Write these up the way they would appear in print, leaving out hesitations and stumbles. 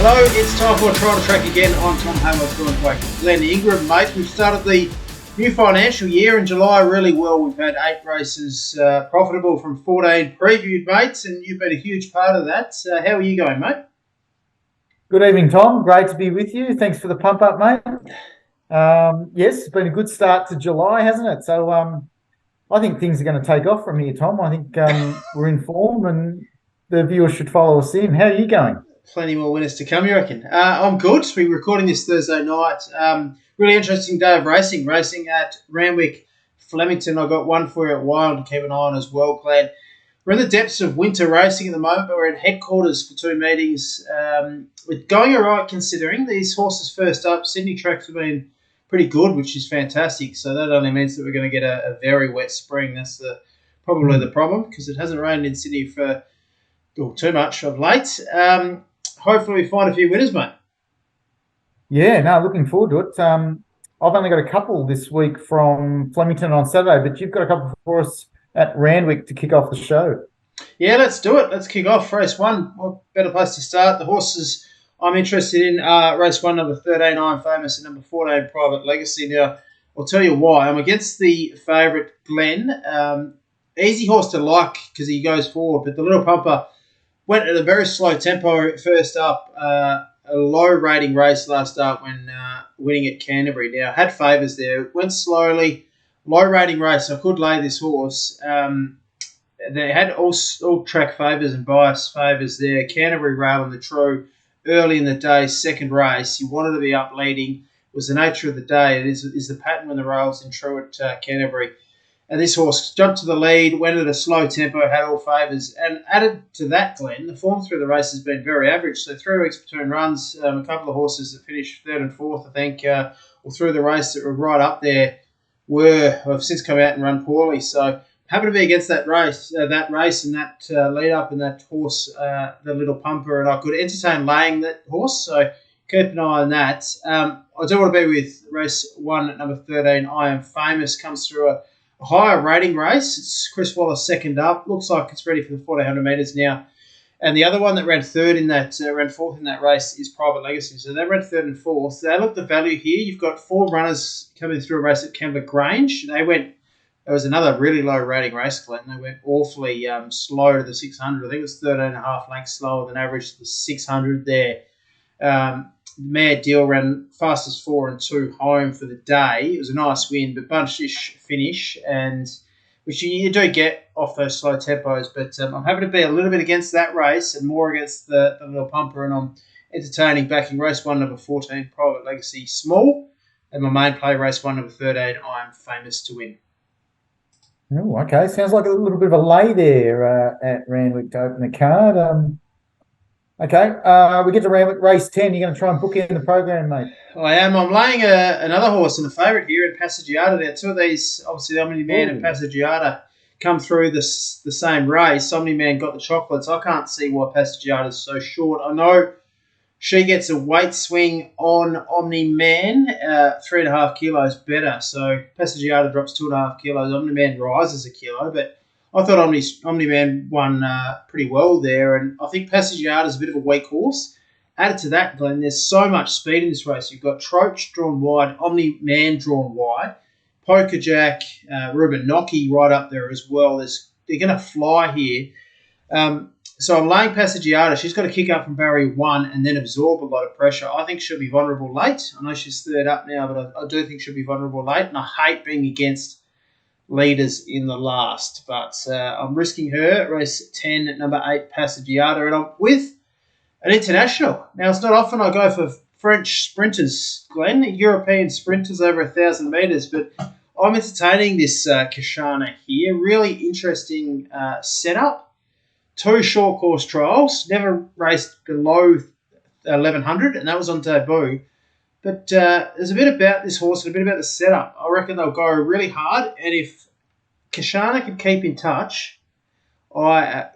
Hello, it's time for a trial to track again. I'm Tom Hammer, joined by Glenn Ingram, mate. We've started the new financial year in July really well. We've had 8 races profitable from 14 previewed, mates, and you've been a huge part of that. How are you going, mate? Good evening, Tom. Great to be with you. Thanks for the pump up, mate. Yes, it's been a good start to July, hasn't it? So I think things are going to take off from here, Tom. I think we're in form and the viewers should follow us in. How are you going? Plenty more winners to come, you reckon? I'm good. We're recording this Thursday night. Really interesting day of racing. Racing at Randwick, Flemington. I've got one for you at Wyong to keep an eye on as well, Glenn. We're in the depths of winter racing at the moment, but we're in headquarters for 2 meetings. We're going all right considering these horses first up. Sydney tracks have been pretty good, which is fantastic. So that only means that we're going to get a very wet spring. That's probably the problem because it hasn't rained in Sydney for too much of late. Hopefully we find a few winners, mate. Yeah, no, looking forward to it. I've only got a couple this week from Flemington on Saturday, but you've got a couple for us at Randwick to kick off the show. Yeah, let's do it. Let's kick off race 1. What better place to start? The horses I'm interested in are race 1, number 13, I'm Famous, and number 14, Private Legacy. Now, I'll tell you why. I'm against the favourite, Glenn. Easy horse to like because he goes forward, but the Little Pumper went at a very slow tempo first up. A low rating race last start when winning at Canterbury. Now, had favours there. Went slowly. Low rating race. I could lay this horse. They had all track favours and bias favours there. Canterbury rail in the true early in the day, second race. You wanted to be up leading. It was the nature of the day. It is the pattern when the rail's in true at Canterbury. And this horse jumped to the lead, went at a slow tempo, had all favours. And added to that, Glenn, the form through the race has been very average. So 3 weeks between runs, a couple of horses that finished 3rd and 4th, I think, or through the race that were right up there have since come out and run poorly. So happy to be against that race and that lead up and that horse, the Little Pumper. And I could entertain laying that horse. So keep an eye on that. I do want to be with race 1 at number 13, I Am Famous, comes through a higher rating race. It's Chris Wallace second up. Looks like it's ready for the 1400 metres now. And the other one that ran 4th in that race is Private Legacy. So they ran 3rd and 4th. They look the value here. You've got 4 runners coming through a race at Kembla Grange. It was another really low rating race, Glenn. They went awfully slow to the 600. I think it was 13.5 lengths slower than average to the 600 there. Mare Deal ran fastest 4 and 2 home for the day. It was a nice win, but bunch-ish finish, and which you do get off those slow tempos. But I'm happy to be a little bit against that race and more against the Little Pumper, and I'm entertaining backing race 1, number 14, Private Legacy Small, and my main play race 1, number 13, I Am Famous to win. Oh, okay. Sounds like a little bit of a lay there at Randwick to open the card. Okay, we get to race 10. You're going to try and book in the program, mate. I am. I'm laying another horse and a favourite here in Passagiata. Now, 2 of these, obviously, the Omni Man and Passagiata come through the same race. Omni Man got the chocolates. I can't see why Passagiata is so short. I know she gets a weight swing on Omni Man, 3.5 kilos better. So Passagiata drops 2.5 kilos. Omni Man rises a kilo, but I thought Omni-Man won pretty well there, and I think Passagiata is a bit of a weak horse. Added to that, Glenn, there's so much speed in this race. You've got Troach drawn wide, Omni-Man drawn wide, Poker Jack, Ruben Nocky right up there as well. They're going to fly here. So I'm laying Passagiata. She's got to kick up from barrier 1 and then absorb a lot of pressure. I think she'll be vulnerable late. I know she's 3rd up now, but I do think she'll be vulnerable late, and I hate being against leaders in the last, but I'm risking her. Race 10 at number 8, Passagiata, and I'm with an international. Now, it's not often I go for French sprinters, Glenn, European sprinters over 1,000 metres, but I'm entertaining this Kashana here. Really interesting setup. 2 short course trials, never raced below 1,100, and that was on debut. But there's a bit about this horse and a bit about the setup. I reckon they'll go really hard, and if Kashana can keep in touch,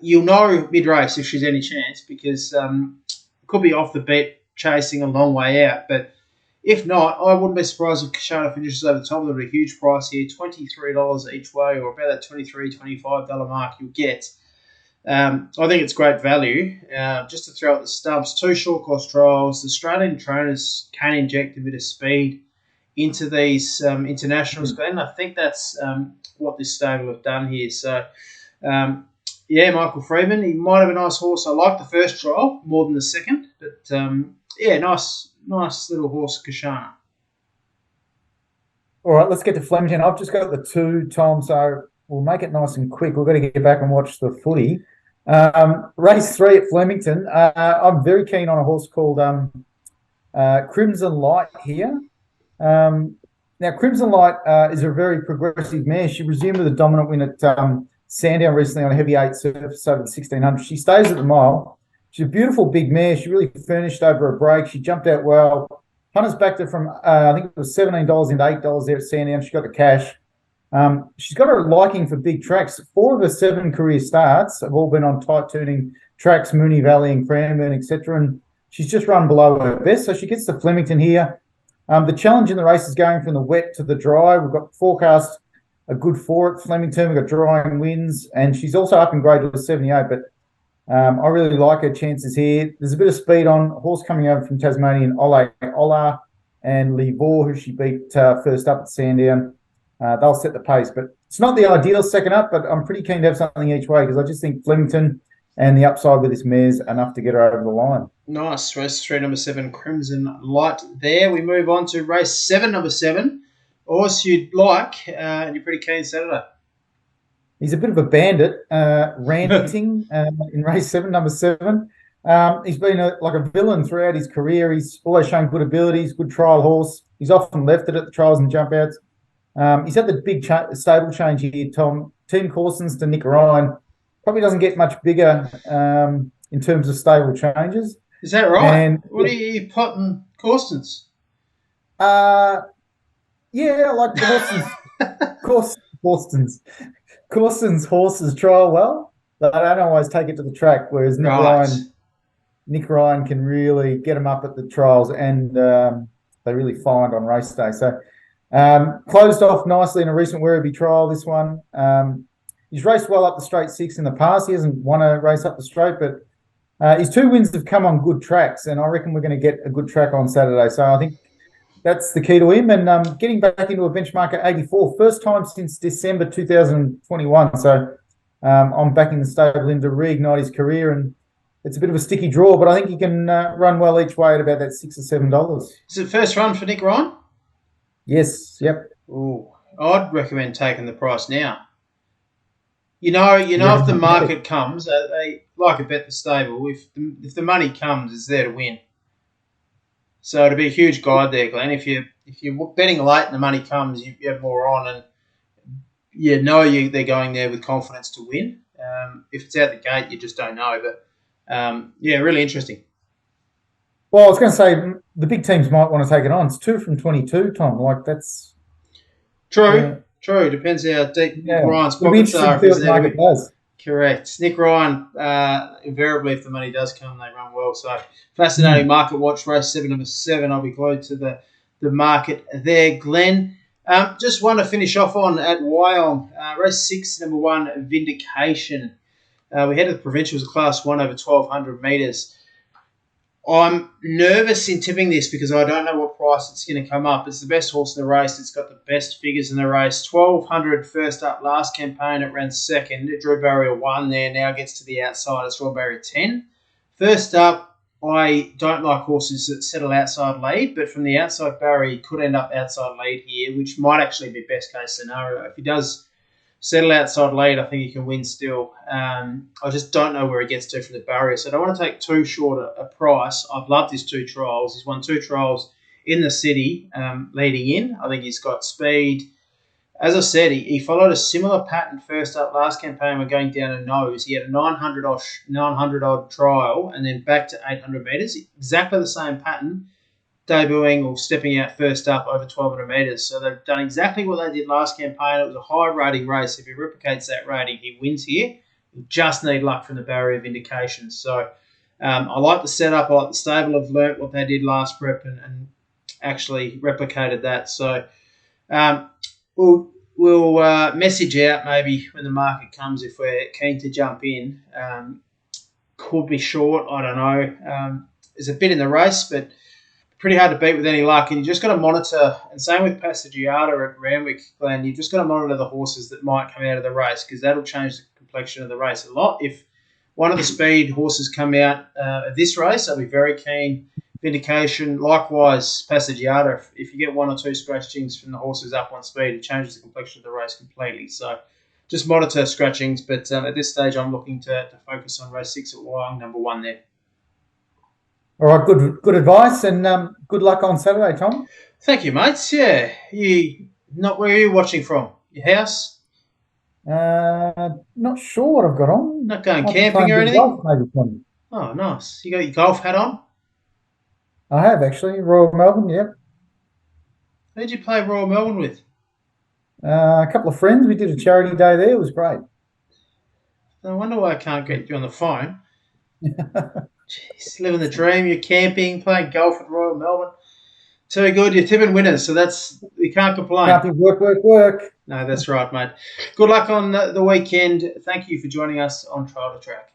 you'll know mid-race if she's any chance, because it could be off the beat chasing a long way out. But if not, I wouldn't be surprised if Kashana finishes over the top of it. A huge price here, $23 each way, or about that $23, $25 mark you'll get. I think it's great value. Just to throw at the stumps, 2 short course trials. The Australian trainers can inject a bit of speed into these internationals, Glenn. I think that's what this stable have done here. So, yeah, Michael Freeman, he might have a nice horse. I like the first trial more than the second, but yeah, nice little horse, Kashana. All right, let's get to Flemington. I've just got the 2, Tom, so we'll make it nice and quick. We've got to get back and watch the footy. Race 3 at Flemington. I'm very keen on a horse called Crimson Light here. Now, Crimson Light is a very progressive mare. She resumed with a dominant win at Sandown recently on a heavy 8 surface over the 1600. She stays at the mile. She's a beautiful big mare. She really furnished over a break. She jumped out well. Hunters backed her from, I think it was $17 into $8 there at Sandown. She got the cash. She's got a liking for big tracks. 4 of her 7 career starts have all been on tight tuning tracks, Moonee Valley and Cranbourne, etc. And she's just run below her best. So she gets to Flemington here. The challenge in the race is going from the wet to the dry. We've got forecast a good 4 at Flemington. We've got drying winds, and she's also up in grade to 78. But I really like her chances here. There's a bit of speed on horse coming over from Tasmanian, Ola and Livor, who she beat first up at Sandown. They'll set the pace, but it's not the ideal second up, but I'm pretty keen to have something each way because I just think Flemington and the upside with this mare's enough to get her over the line. Nice. Race 3, number 7, Crimson Light there. We move on to race 7, number 7. Horse you'd like, and you're pretty keen Saturday. He's a bit of a bandit, Randwick in race 7, number 7. He's been like a villain throughout his career. He's always shown good abilities, good trial horse. He's often left it at the trials and jump outs. He's had the big stable change here, Tom. Team Corson's to Nick Ryan. Probably doesn't get much bigger in terms of stable changes. Is that right? And what are you potting Corson's? Yeah, I like Corson's. Corson's horses trial well. They don't always take it to the track, whereas Nick Ryan can really get them up at the trials, and they really find on race day. So closed off nicely in a recent Werribee trial, this one. He's raced well up the straight 6 in the past. He hasn't won a race up the straight, but his 2 wins have come on good tracks, and I reckon we're going to get a good track on Saturday. So I think that's the key to him. And getting back into a benchmark at 84, first time since December 2021. So I'm backing the stable in to reignite his career, and it's a bit of a sticky draw, but I think he can run well each way at about that $6 or $7. Is it first run for Nick Ryan? Yes, yep. Ooh, I'd recommend taking the price now. You know, if the market comes, they like a bet the stable. If the money comes, it's there to win. So it'll be a huge guide there, Glenn. If you're betting late and the money comes, you have more on, and they're going there with confidence to win. If it's out the gate, you just don't know. But yeah, really interesting. Well, I was going to say the big teams might want to take it on. It's 2 from 22, Tom. Like that's true. True. Depends how deep Nick Ryan's pockets are. Correct. Nick Ryan, invariably, if the money does come, they run well. So fascinating market watch. Race 7, number 7. I'll be glued to the market there, Glenn. Just want to finish off on at Wyong. Race 6, number 1, Vindication. We head to the provincials of Class 1 over 1,200 metres. I'm nervous in tipping this because I don't know what price it's going to come up. It's the best horse in the race. It's got the best figures in the race. 1,200 first up last campaign. It ran second. It drew barrier 1 there. Now gets to the outside. It's drawn barrier 10. First up, I don't like horses that settle outside lead, but from the outside barrier, he could end up outside lead here, which might actually be best case scenario. If he does settle outside lead, I think he can win still. I just don't know where he gets to from the barrier. So I don't want to take too short a price. I've loved his 2 trials. He's won 2 trials in the city leading in. I think he's got speed. As I said, he followed a similar pattern first up last campaign when going down a nose. He had a 900-odd trial and then back to 800 metres. Exactly the same pattern, debuting or stepping out first up over 1,200 metres. So they've done exactly what they did last campaign. It was a high rating race. If he replicates that rating, he wins here. You just need luck from the barrier of indications. So I like the setup. I like the stable. Have learnt what they did last prep and actually replicated that. So we'll we'll message out maybe when the market comes if we're keen to jump in. Could be short, I don't know. There's a bit in the race, but pretty hard to beat with any luck. And you just got to monitor, and same with Passagiata at Randwick, Glenn, you've just got to monitor the horses that might come out of the race because that'll change the complexion of the race a lot. If one of the speed horses come out of this race, I'll be very keen. Vindication, likewise, Passagiata. If you get one or two scratchings from the horses up on speed, it changes the complexion of the race completely. So just monitor scratchings. But at this stage, I'm looking to focus on race 6 at Wyong, number 1 there. All right, good advice, and good luck on Saturday, Tom. Thank you, mates. Yeah, where are you watching from? Your house? Not sure what I've got on. Not going camping or anything? Golf, maybe, Tom. Oh, nice. You got your golf hat on? I have, actually. Royal Melbourne, yep. Who'd you play Royal Melbourne with? A couple of friends. We did a charity day there. It was great. No wonder why I can't get you on the phone. Jeez, living the dream. You're camping, playing golf at Royal Melbourne. Too good. You're tipping winners, so you can't complain. Can't be work. No, that's right, mate. Good luck on the weekend. Thank you for joining us on Trial to Track.